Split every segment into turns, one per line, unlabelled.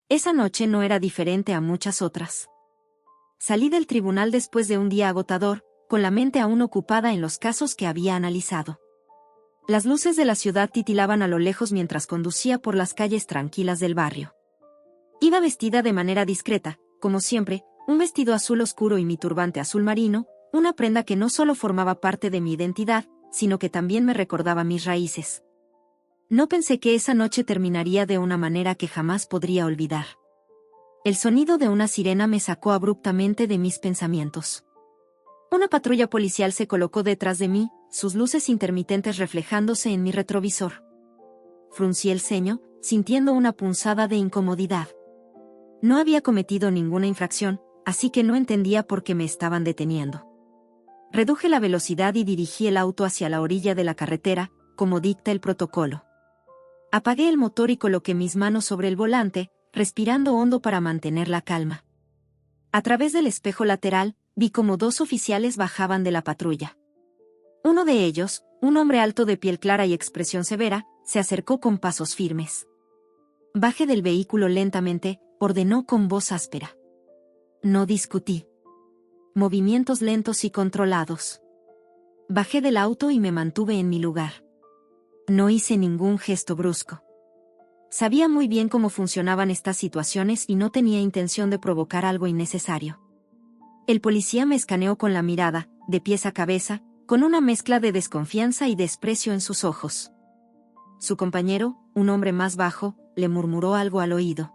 Esa noche no era diferente a muchas otras. Salí del tribunal después de un día agotador, con la mente aún ocupada en los casos que había analizado. Las luces de la ciudad titilaban a lo lejos mientras conducía por las calles tranquilas del barrio. Iba vestida de manera discreta, como siempre, un vestido azul oscuro y mi turbante azul marino, una prenda que no solo formaba parte de mi identidad, sino que también me recordaba mis raíces. No pensé que esa noche terminaría de una manera que jamás podría olvidar. El sonido de una sirena me sacó abruptamente de mis pensamientos. Una patrulla policial se colocó detrás de mí, sus luces intermitentes reflejándose en mi retrovisor. Fruncí el ceño, sintiendo una punzada de incomodidad. No había cometido ninguna infracción, así que no entendía por qué me estaban deteniendo. Reduje la velocidad y dirigí el auto hacia la orilla de la carretera, como dicta el protocolo. Apagué el motor y coloqué mis manos sobre el volante, respirando hondo para mantener la calma. A través del espejo lateral, vi como 2 oficiales bajaban de la patrulla. Uno de ellos, un hombre alto de piel clara y expresión severa, se acercó con pasos firmes. Bajé del vehículo lentamente, ordenó con voz áspera. No discutí. Movimientos lentos y controlados. Bajé del auto y me mantuve en mi lugar. No hice ningún gesto brusco. Sabía muy bien cómo funcionaban estas situaciones y no tenía intención de provocar algo innecesario. El policía me escaneó con la mirada, de pies a cabeza, con una mezcla de desconfianza y desprecio en sus ojos. Su compañero, un hombre más bajo, le murmuró algo al oído.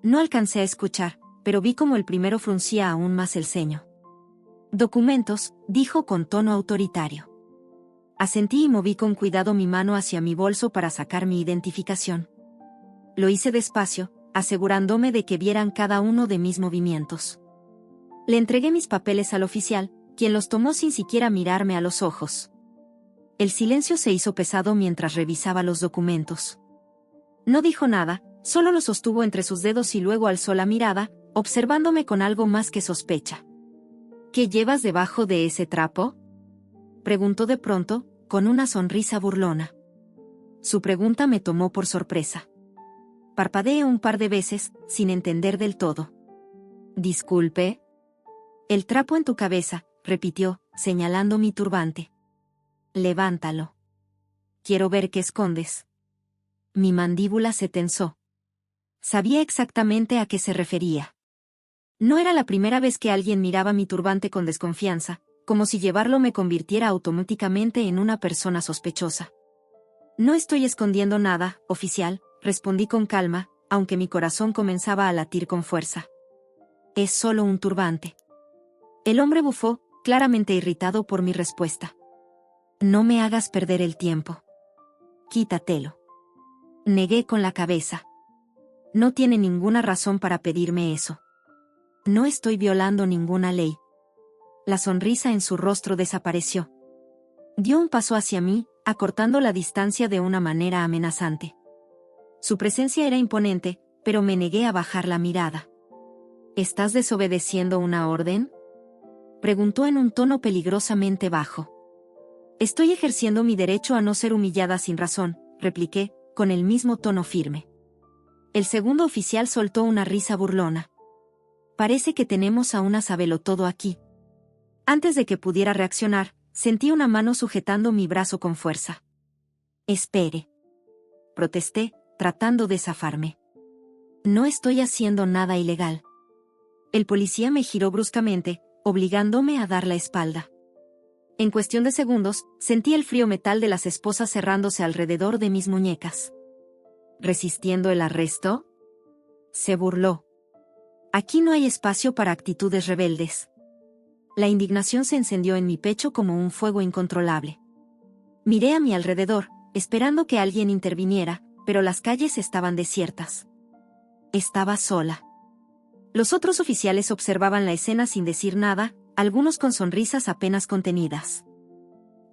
No alcancé a escuchar, pero vi como el primero fruncía aún más el ceño. «Documentos», dijo con tono autoritario. Asentí y moví con cuidado mi mano hacia mi bolso para sacar mi identificación. Lo hice despacio, asegurándome de que vieran cada uno de mis movimientos. Le entregué mis papeles al oficial, quien los tomó sin siquiera mirarme a los ojos. El silencio se hizo pesado mientras revisaba los documentos. No dijo nada, solo lo sostuvo entre sus dedos y luego alzó la mirada, observándome con algo más que sospecha. «¿Qué llevas debajo de ese trapo?», preguntó de pronto, con una sonrisa burlona. Su pregunta me tomó por sorpresa. Parpadeé un par de veces, sin entender del todo. «Disculpe». «El trapo en tu cabeza», repitió, señalando mi turbante. «Levántalo. Quiero ver qué escondes». Mi mandíbula se tensó. Sabía exactamente a qué se refería. No era la primera vez que alguien miraba mi turbante con desconfianza, como si llevarlo me convirtiera automáticamente en una persona sospechosa. «No estoy escondiendo nada, oficial», respondí con calma, aunque mi corazón comenzaba a latir con fuerza. «Es solo un turbante». El hombre bufó, claramente irritado por mi respuesta. «No me hagas perder el tiempo. Quítatelo». Negué con la cabeza. «No tiene ninguna razón para pedirme eso. No estoy violando ninguna ley». La sonrisa en su rostro desapareció. Dio un paso hacia mí, acortando la distancia de una manera amenazante. Su presencia era imponente, pero me negué a bajar la mirada. «¿Estás desobedeciendo una orden?», preguntó en un tono peligrosamente bajo. «Estoy ejerciendo mi derecho a no ser humillada sin razón», repliqué, con el mismo tono firme. El segundo oficial soltó una risa burlona. «Parece que tenemos a una sabelotodo aquí». Antes de que pudiera reaccionar, sentí una mano sujetando mi brazo con fuerza. «Espere», protesté, tratando de zafarme. «No estoy haciendo nada ilegal». El policía me giró bruscamente, obligándome a dar la espalda. En cuestión de segundos, sentí el frío metal de las esposas cerrándose alrededor de mis muñecas. «¿Resistiendo el arresto?», se burló. «Aquí no hay espacio para actitudes rebeldes». La indignación se encendió en mi pecho como un fuego incontrolable. Miré a mi alrededor, esperando que alguien interviniera, pero las calles estaban desiertas. Estaba sola. Los otros oficiales observaban la escena sin decir nada, algunos con sonrisas apenas contenidas.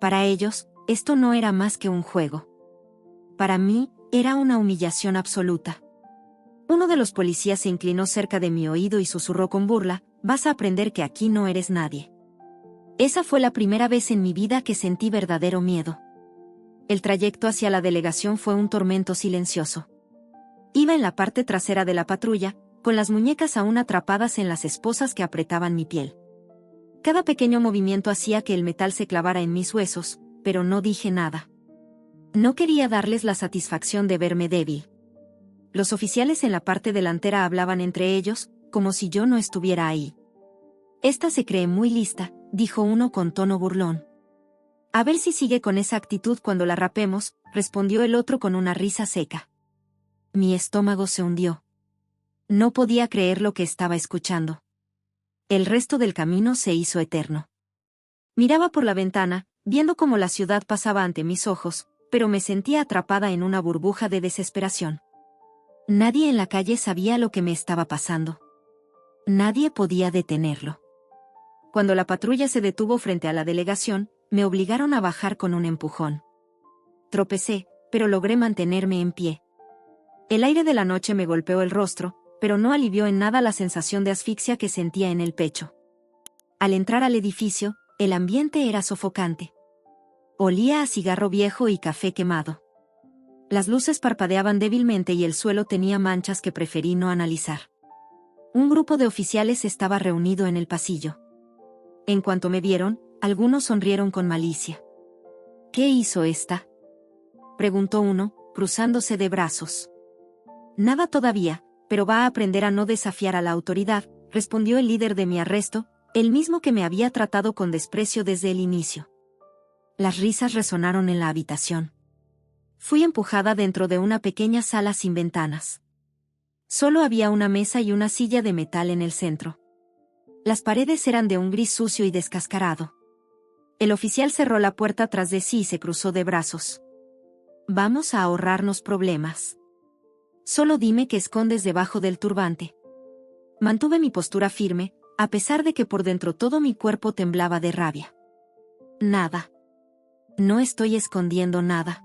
Para ellos, esto no era más que un juego. Para mí, era una humillación absoluta. Uno de los policías se inclinó cerca de mi oído y susurró con burla: «Vas a aprender que aquí no eres nadie». Esa fue la primera vez en mi vida que sentí verdadero miedo. El trayecto hacia la delegación fue un tormento silencioso. Iba en la parte trasera de la patrulla, con las muñecas aún atrapadas en las esposas que apretaban mi piel. Cada pequeño movimiento hacía que el metal se clavara en mis huesos, pero no dije nada. No quería darles la satisfacción de verme débil. Los oficiales en la parte delantera hablaban entre ellos, como si yo no estuviera ahí. «Esta se cree muy lista», dijo uno con tono burlón. «A ver si sigue con esa actitud cuando la rapemos», respondió el otro con una risa seca. Mi estómago se hundió. No podía creer lo que estaba escuchando. El resto del camino se hizo eterno. Miraba por la ventana, viendo cómo la ciudad pasaba ante mis ojos, pero me sentía atrapada en una burbuja de desesperación. Nadie en la calle sabía lo que me estaba pasando. Nadie podía detenerlo. Cuando la patrulla se detuvo frente a la delegación, me obligaron a bajar con un empujón. Tropecé, pero logré mantenerme en pie. El aire de la noche me golpeó el rostro, pero no alivió en nada la sensación de asfixia que sentía en el pecho. Al entrar al edificio, el ambiente era sofocante. Olía a cigarro viejo y café quemado. Las luces parpadeaban débilmente y el suelo tenía manchas que preferí no analizar. Un grupo de oficiales estaba reunido en el pasillo. En cuanto me vieron, algunos sonrieron con malicia. «¿Qué hizo esta?», preguntó uno, cruzándose de brazos. «Nada todavía, pero va a aprender a no desafiar a la autoridad», respondió el líder de mi arresto, el mismo que me había tratado con desprecio desde el inicio. Las risas resonaron en la habitación. Fui empujada dentro de una pequeña sala sin ventanas. Solo había una mesa y una silla de metal en el centro. Las paredes eran de un gris sucio y descascarado. El oficial cerró la puerta tras de sí y se cruzó de brazos. «Vamos a ahorrarnos problemas. Solo dime qué escondes debajo del turbante». Mantuve mi postura firme, a pesar de que por dentro todo mi cuerpo temblaba de rabia. «Nada. No estoy escondiendo nada».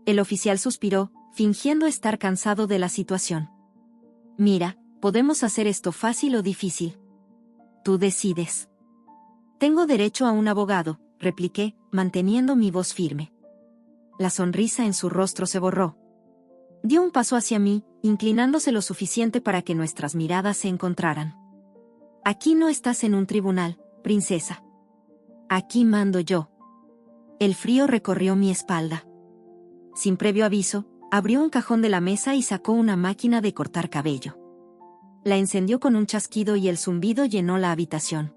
El oficial suspiró, fingiendo estar cansado de la situación. «Mira, podemos hacer esto fácil o difícil. Tú decides». «Tengo derecho a un abogado», repliqué, manteniendo mi voz firme. La sonrisa en su rostro se borró. Dio un paso hacia mí, inclinándose lo suficiente para que nuestras miradas se encontraran. «Aquí no estás en un tribunal, princesa. Aquí mando yo». El frío recorrió mi espalda. Sin previo aviso, abrió un cajón de la mesa y sacó una máquina de cortar cabello. La encendió con un chasquido y el zumbido llenó la habitación.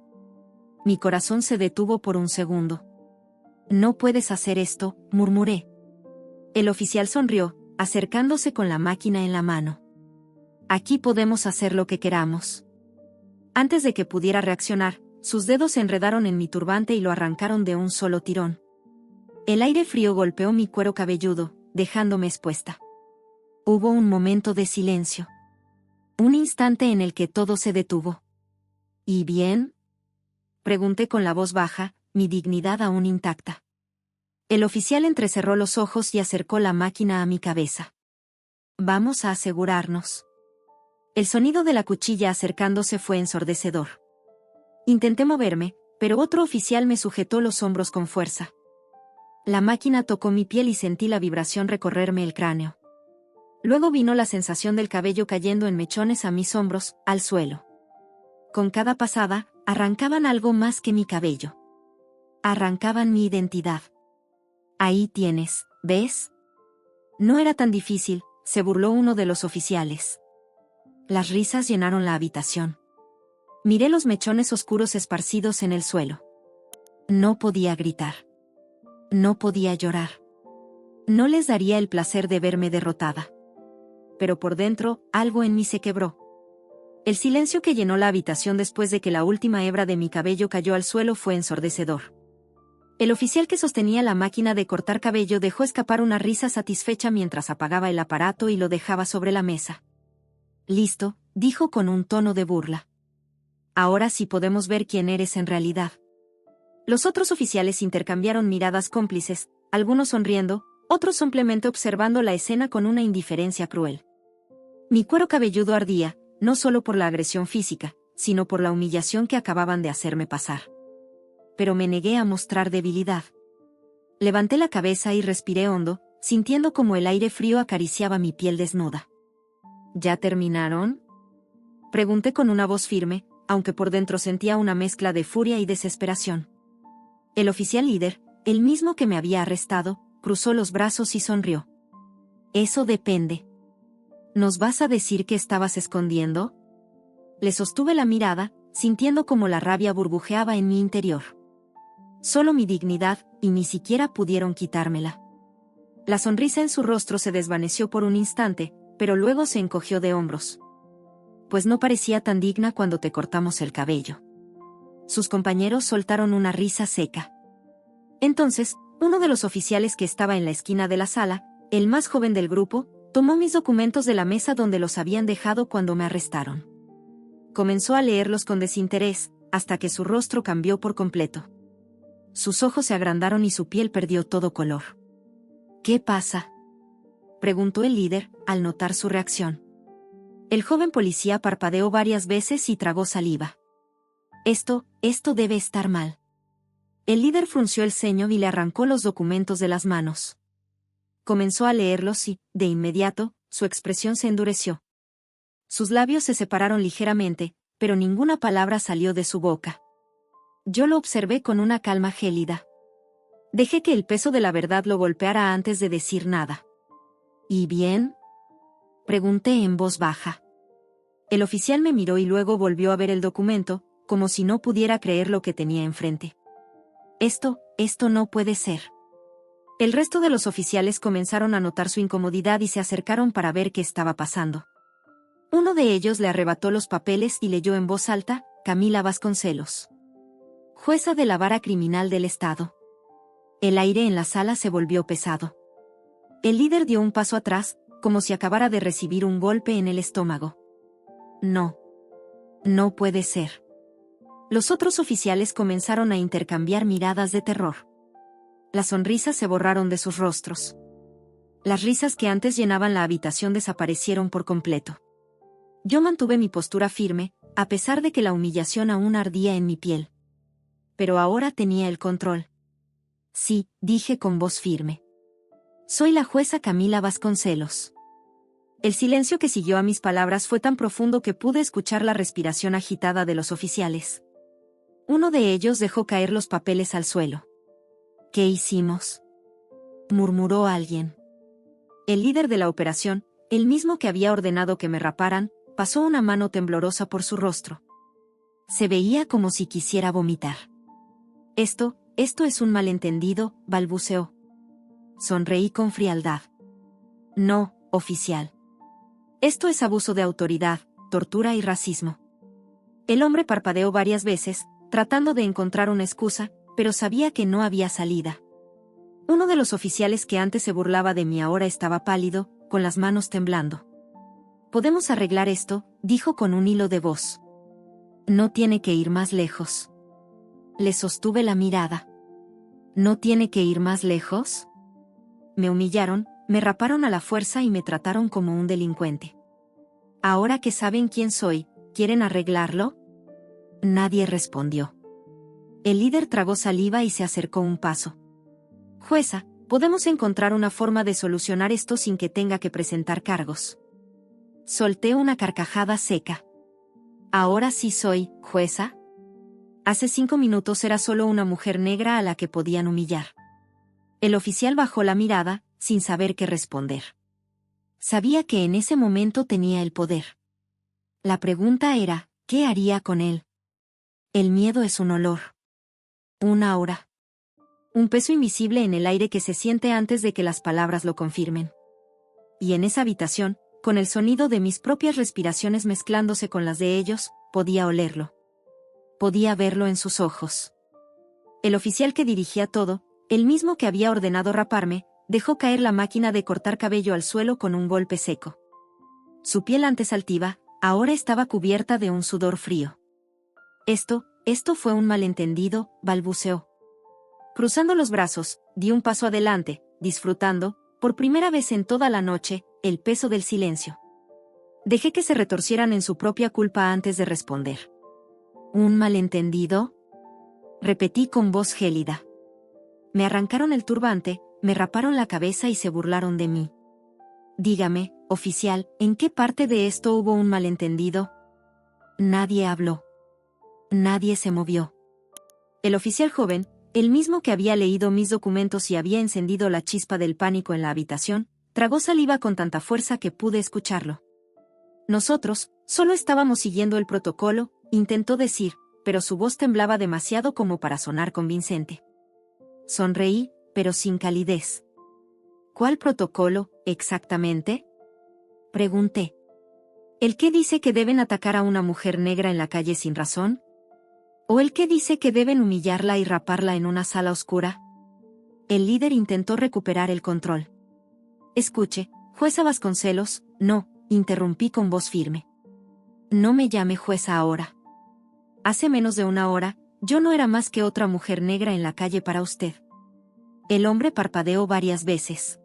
Mi corazón se detuvo por un segundo. «No puedes hacer esto», murmuré. El oficial sonrió, acercándose con la máquina en la mano. «Aquí podemos hacer lo que queramos». Antes de que pudiera reaccionar, sus dedos se enredaron en mi turbante y lo arrancaron de un solo tirón. El aire frío golpeó mi cuero cabelludo, dejándome expuesta. Hubo un momento de silencio. Un instante en el que todo se detuvo. «¿Y bien?», pregunté con la voz baja, mi dignidad aún intacta. El oficial entrecerró los ojos y acercó la máquina a mi cabeza. «Vamos a asegurarnos». El sonido de la cuchilla acercándose fue ensordecedor. Intenté moverme, pero otro oficial me sujetó los hombros con fuerza. La máquina tocó mi piel y sentí la vibración recorrerme el cráneo. Luego vino la sensación del cabello cayendo en mechones a mis hombros, al suelo. Con cada pasada, arrancaban algo más que mi cabello. Arrancaban mi identidad. «Ahí tienes, ¿ves?». «No era tan difícil», se burló uno de los oficiales. Las risas llenaron la habitación. Miré los mechones oscuros esparcidos en el suelo. No podía gritar. No podía llorar. No les daría el placer de verme derrotada. Pero por dentro, algo en mí se quebró. El silencio que llenó la habitación después de que la última hebra de mi cabello cayó al suelo fue ensordecedor. El oficial que sostenía la máquina de cortar cabello dejó escapar una risa satisfecha mientras apagaba el aparato y lo dejaba sobre la mesa. «Listo», dijo con un tono de burla. «Ahora sí podemos ver quién eres en realidad». Los otros oficiales intercambiaron miradas cómplices, algunos sonriendo, otros simplemente observando la escena con una indiferencia cruel. Mi cuero cabelludo ardía, no solo por la agresión física, sino por la humillación que acababan de hacerme pasar. Pero me negué a mostrar debilidad. Levanté la cabeza y respiré hondo, sintiendo como el aire frío acariciaba mi piel desnuda. ¿Ya terminaron? Pregunté con una voz firme, aunque por dentro sentía una mezcla de furia y desesperación. El oficial líder, el mismo que me había arrestado, cruzó los brazos y sonrió. Eso depende. ¿Nos vas a decir que estabas escondiendo? Le sostuve la mirada, sintiendo como la rabia burbujeaba en mi interior. Solo mi dignidad, y ni siquiera pudieron quitármela. La sonrisa en su rostro se desvaneció por un instante, pero luego se encogió de hombros. Pues no parecía tan digna cuando te cortamos el cabello. Sus compañeros soltaron una risa seca. Entonces, uno de los oficiales que estaba en la esquina de la sala, el más joven del grupo, tomó mis documentos de la mesa donde los habían dejado cuando me arrestaron. Comenzó a leerlos con desinterés, hasta que su rostro cambió por completo. Sus ojos se agrandaron y su piel perdió todo color. ¿Qué pasa?, preguntó el líder, al notar su reacción. El joven policía parpadeó varias veces y tragó saliva. Esto debe estar mal. El líder frunció el ceño y le arrancó los documentos de las manos. Comenzó a leerlos y, de inmediato, su expresión se endureció. Sus labios se separaron ligeramente, pero ninguna palabra salió de su boca. Yo lo observé con una calma gélida. Dejé que el peso de la verdad lo golpeara antes de decir nada. ¿Y bien?, pregunté en voz baja. El oficial me miró y luego volvió a ver el documento, como si no pudiera creer lo que tenía enfrente. Esto no puede ser. El resto de los oficiales comenzaron a notar su incomodidad y se acercaron para ver qué estaba pasando. Uno de ellos le arrebató los papeles y leyó en voz alta: Camila Vasconcelos, jueza de la Vara Criminal del Estado. El aire en la sala se volvió pesado. El líder dio un paso atrás, como si acabara de recibir un golpe en el estómago. No puede ser. Los otros oficiales comenzaron a intercambiar miradas de terror. Las sonrisas se borraron de sus rostros. Las risas que antes llenaban la habitación desaparecieron por completo. Yo mantuve mi postura firme, a pesar de que la humillación aún ardía en mi piel. Pero ahora tenía el control. Sí, dije con voz firme. Soy la jueza Camila Vasconcelos. El silencio que siguió a mis palabras fue tan profundo que pude escuchar la respiración agitada de los oficiales. Uno de ellos dejó caer los papeles al suelo. ¿Qué hicimos?, murmuró alguien. El líder de la operación, el mismo que había ordenado que me raparan, pasó una mano temblorosa por su rostro. Se veía como si quisiera vomitar. Esto es un malentendido, balbuceó. Sonreí con frialdad. No, oficial. Esto es abuso de autoridad, tortura y racismo. El hombre parpadeó varias veces, tratando de encontrar una excusa, pero sabía que no había salida. Uno de los oficiales que antes se burlaba de mí ahora estaba pálido, con las manos temblando. «Podemos arreglar esto», dijo con un hilo de voz. «No tiene que ir más lejos». Le sostuve la mirada. «¿No tiene que ir más lejos?». Me humillaron, me raparon a la fuerza y me trataron como un delincuente. Ahora que saben quién soy, ¿quieren arreglarlo? Nadie respondió. El líder tragó saliva y se acercó un paso. Jueza, podemos encontrar una forma de solucionar esto sin que tenga que presentar cargos. Solté una carcajada seca. Ahora sí soy jueza. Hace 5 minutos era solo una mujer negra a la que podían humillar. El oficial bajó la mirada, sin saber qué responder. Sabía que en ese momento tenía el poder. La pregunta era, ¿qué haría con él? El miedo es un olor. Una aura. Un peso invisible en el aire que se siente antes de que las palabras lo confirmen. Y en esa habitación, con el sonido de mis propias respiraciones mezclándose con las de ellos, podía olerlo. Podía verlo en sus ojos. El oficial que dirigía todo, el mismo que había ordenado raparme, dejó caer la máquina de cortar cabello al suelo con un golpe seco. Su piel antes altiva, ahora estaba cubierta de un sudor frío. Esto fue un malentendido, balbuceó. Cruzando los brazos, di un paso adelante, disfrutando, por primera vez en toda la noche, el peso del silencio. Dejé que se retorcieran en su propia culpa antes de responder. ¿Un malentendido?, repetí con voz gélida. Me arrancaron el turbante, me raparon la cabeza y se burlaron de mí. Dígame, Oficial, ¿en qué parte de esto hubo un malentendido? Nadie habló. Nadie se movió. El oficial joven, el mismo que había leído mis documentos y había encendido la chispa del pánico en la habitación, tragó saliva con tanta fuerza que pude escucharlo. Nosotros, solo estábamos siguiendo el protocolo, intentó decir, pero su voz temblaba demasiado como para sonar convincente. Sonreí, pero sin calidez. ¿Cuál protocolo, exactamente? Pregunté. ¿El que dice que deben atacar a una mujer negra en la calle sin razón? ¿O el que dice que deben humillarla y raparla en una sala oscura? El líder intentó recuperar el control. Escuche, jueza Vasconcelos, no, interrumpí con voz firme. No me llame jueza ahora. Hace menos de una hora, yo no era más que otra mujer negra en la calle para usted. El hombre parpadeó varias veces.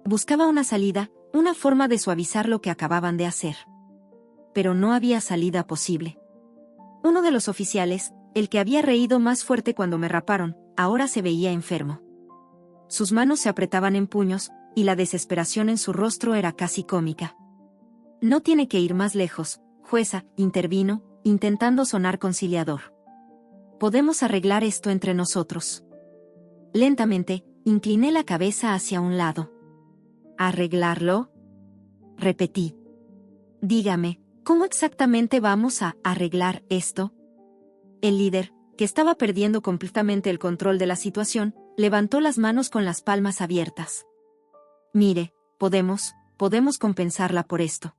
Buscaba una salida, una forma de suavizar lo que acababan de hacer. Pero no había salida posible. Uno de los oficiales, el que había reído más fuerte cuando me raparon, ahora se veía enfermo. Sus manos se apretaban en puños, y la desesperación en su rostro era casi cómica. No tiene que ir más lejos, jueza, intervino, intentando sonar conciliador. Podemos arreglar esto entre nosotros. Lentamente, incliné la cabeza hacia un lado. ¿Arreglarlo? Repetí. Dígame, ¿cómo exactamente vamos a arreglar esto? El líder, que estaba perdiendo completamente el control de la situación, levantó las manos con las palmas abiertas. Mire, podemos compensarla por esto.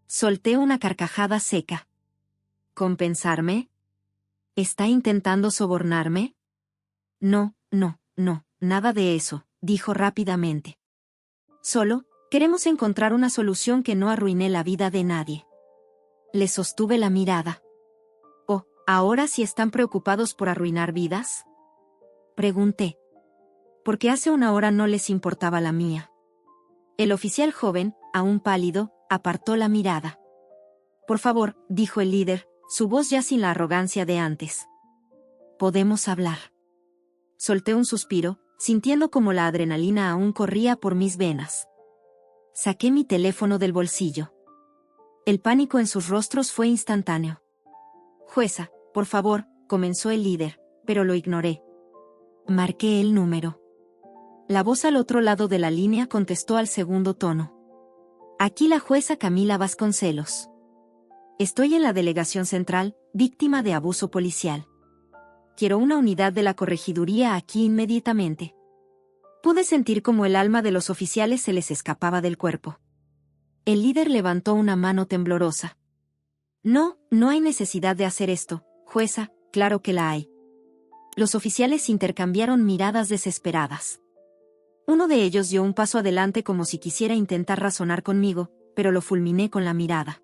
Solté una carcajada seca. ¿Compensarme? ¿Está intentando sobornarme? No, nada de eso, dijo rápidamente. Solo, queremos encontrar una solución que no arruine la vida de nadie. Le sostuve la mirada. Oh, ¿ahora sí están preocupados por arruinar vidas? Pregunté. Porque hace una hora no les importaba la mía. El oficial joven, aún pálido, apartó la mirada. Por favor, dijo el líder, su voz ya sin la arrogancia de antes. Podemos hablar. Solté un suspiro, sintiendo como la adrenalina aún corría por mis venas. Saqué mi teléfono del bolsillo. El pánico en sus rostros fue instantáneo. Jueza, por favor, comenzó el líder, pero lo ignoré. Marqué el número. La voz al otro lado de la línea contestó al segundo tono. Aquí la jueza Camila Vasconcelos. Estoy en la delegación central, víctima de abuso policial. Quiero una unidad de la corregiduría aquí inmediatamente. Pude sentir como el alma de los oficiales se les escapaba del cuerpo. El líder levantó una mano temblorosa. No hay necesidad de hacer esto, jueza, claro que la hay. Los oficiales intercambiaron miradas desesperadas. Uno de ellos dio un paso adelante como si quisiera intentar razonar conmigo, pero lo fulminé con la mirada.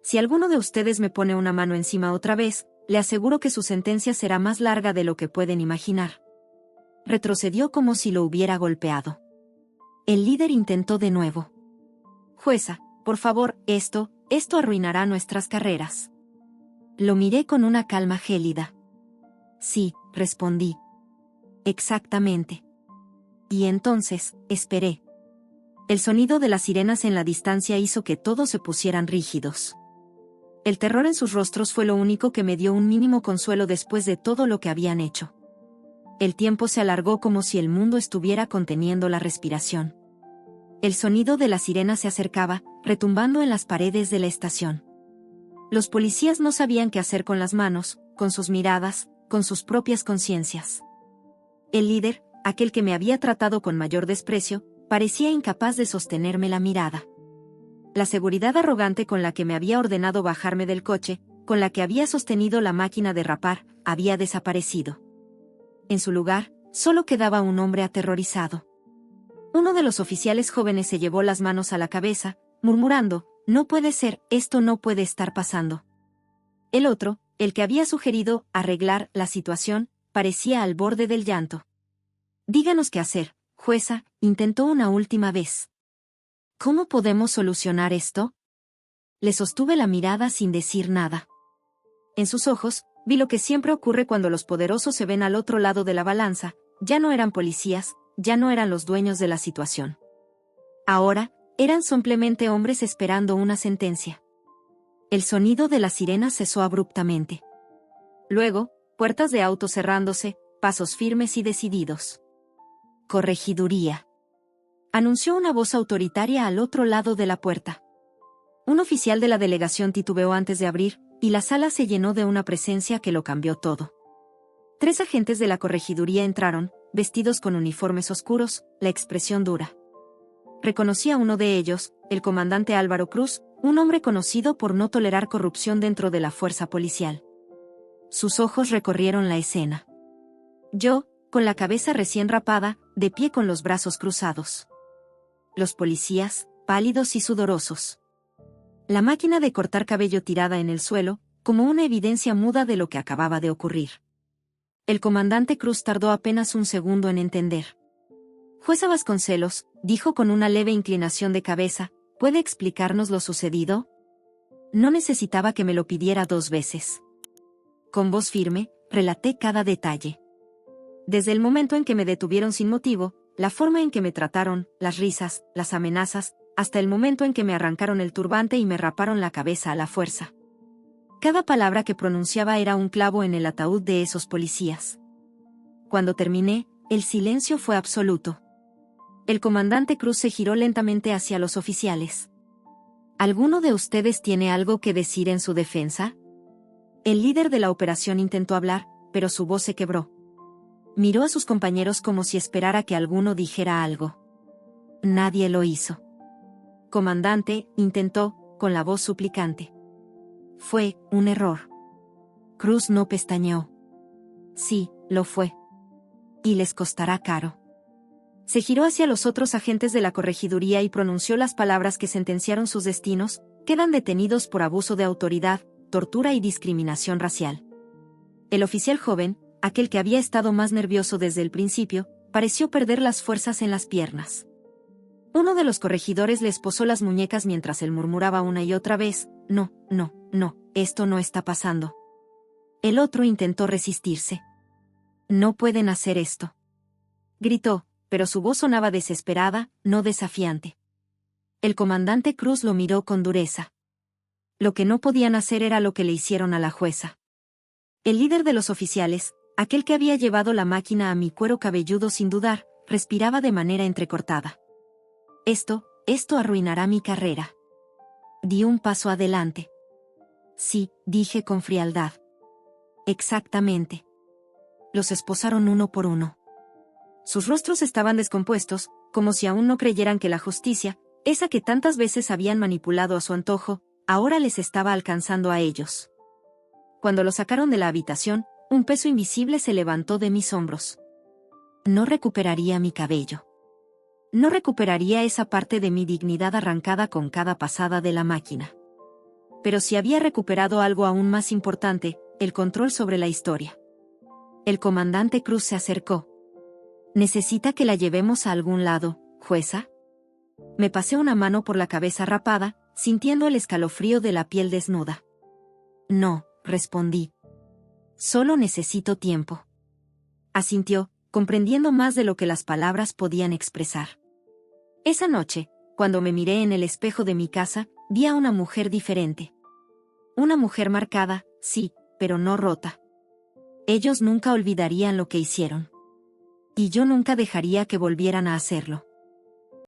Si alguno de ustedes me pone una mano encima otra vez, le aseguro que su sentencia será más larga de lo que pueden imaginar. Retrocedió como si lo hubiera golpeado. El líder intentó de nuevo. Jueza, por favor, esto arruinará nuestras carreras. Lo miré con una calma gélida. Sí, respondí. Exactamente. Y entonces, esperé. El sonido de las sirenas en la distancia hizo que todos se pusieran rígidos. El terror en sus rostros fue lo único que me dio un mínimo consuelo después de todo lo que habían hecho. El tiempo se alargó como si el mundo estuviera conteniendo la respiración. El sonido de la sirena se acercaba, retumbando en las paredes de la estación. Los policías no sabían qué hacer con las manos, con sus miradas, con sus propias conciencias. El líder, aquel que me había tratado con mayor desprecio, parecía incapaz de sostenerme la mirada. La seguridad arrogante con la que me había ordenado bajarme del coche, con la que había sostenido la máquina de rapar, había desaparecido. En su lugar, solo quedaba un hombre aterrorizado. Uno de los oficiales jóvenes se llevó las manos a la cabeza, murmurando, «No puede ser, esto no puede estar pasando». El otro, el que había sugerido arreglar la situación, parecía al borde del llanto. «Díganos qué hacer, jueza», intentó una última vez. ¿Cómo podemos solucionar esto? Le sostuve la mirada sin decir nada. En sus ojos, vi lo que siempre ocurre cuando los poderosos se ven al otro lado de la balanza, ya no eran policías, ya no eran los dueños de la situación. Ahora, Eran simplemente hombres esperando una sentencia. El sonido de la sirena cesó abruptamente. Luego, puertas de auto cerrándose, pasos firmes y decididos. Corregiduría. Anunció una voz autoritaria al otro lado de la puerta. Un oficial de la delegación titubeó antes de abrir, y la sala se llenó de una presencia que lo cambió todo. 3 agentes de la corregiduría entraron, vestidos con uniformes oscuros, la expresión dura. Reconocí a uno de ellos, el comandante Álvaro Cruz, un hombre conocido por no tolerar corrupción dentro de la fuerza policial. Sus ojos recorrieron la escena. Yo, con la cabeza recién rapada, de pie con los brazos cruzados. Los policías, pálidos y sudorosos. La máquina de cortar cabello tirada en el suelo, como una evidencia muda de lo que acababa de ocurrir. El comandante Cruz tardó apenas un segundo en entender. Jueza Vasconcelos, dijo con una leve inclinación de cabeza, ¿puede explicarnos lo sucedido? No necesitaba que me lo pidiera 2 veces. Con voz firme, relaté cada detalle. Desde el momento en que me detuvieron sin motivo, la forma en que me trataron, las risas, las amenazas, hasta el momento en que me arrancaron el turbante y me raparon la cabeza a la fuerza. Cada palabra que pronunciaba era un clavo en el ataúd de esos policías. Cuando terminé, el silencio fue absoluto. El comandante Cruz se giró lentamente hacia los oficiales. ¿Alguno de ustedes tiene algo que decir en su defensa? El líder de la operación intentó hablar, pero su voz se quebró. Miró a sus compañeros como si esperara que alguno dijera algo. Nadie lo hizo. Comandante, intentó, con la voz suplicante. Fue un error. Cruz no pestañeó. Sí, lo fue. Y les costará caro. Se giró hacia los otros agentes de la corregiduría y pronunció las palabras que sentenciaron sus destinos: quedan detenidos por abuso de autoridad, tortura y discriminación racial. El oficial joven, aquel que había estado más nervioso desde el principio, pareció perder las fuerzas en las piernas. Uno de los corregidores le esposó las muñecas mientras él murmuraba una y otra vez, no, esto no está pasando. El otro intentó resistirse. No pueden hacer esto. Gritó, pero su voz sonaba desesperada, no desafiante. El comandante Cruz lo miró con dureza. Lo que no podían hacer era lo que le hicieron a la jueza. El líder de los oficiales, aquel que había llevado la máquina a mi cuero cabelludo sin dudar, respiraba de manera entrecortada. Esto arruinará mi carrera. Di un paso adelante. Sí, dije con frialdad. Exactamente. Los esposaron uno por uno. Sus rostros estaban descompuestos, como si aún no creyeran que la justicia, esa que tantas veces habían manipulado a su antojo, ahora les estaba alcanzando a ellos. Cuando lo sacaron de la habitación, un peso invisible se levantó de mis hombros. No recuperaría mi cabello. No recuperaría esa parte de mi dignidad arrancada con cada pasada de la máquina. Pero sí había recuperado algo aún más importante, el control sobre la historia. El comandante Cruz se acercó. ¿Necesita que la llevemos a algún lado, jueza? Me pasé una mano por la cabeza rapada, sintiendo el escalofrío de la piel desnuda. No, respondí. Solo necesito tiempo. Asintió, comprendiendo más de lo que las palabras podían expresar. Esa noche, cuando me miré en el espejo de mi casa, vi a una mujer diferente. Una mujer marcada, sí, pero no rota. Ellos nunca olvidarían lo que hicieron. Y yo nunca dejaría que volvieran a hacerlo.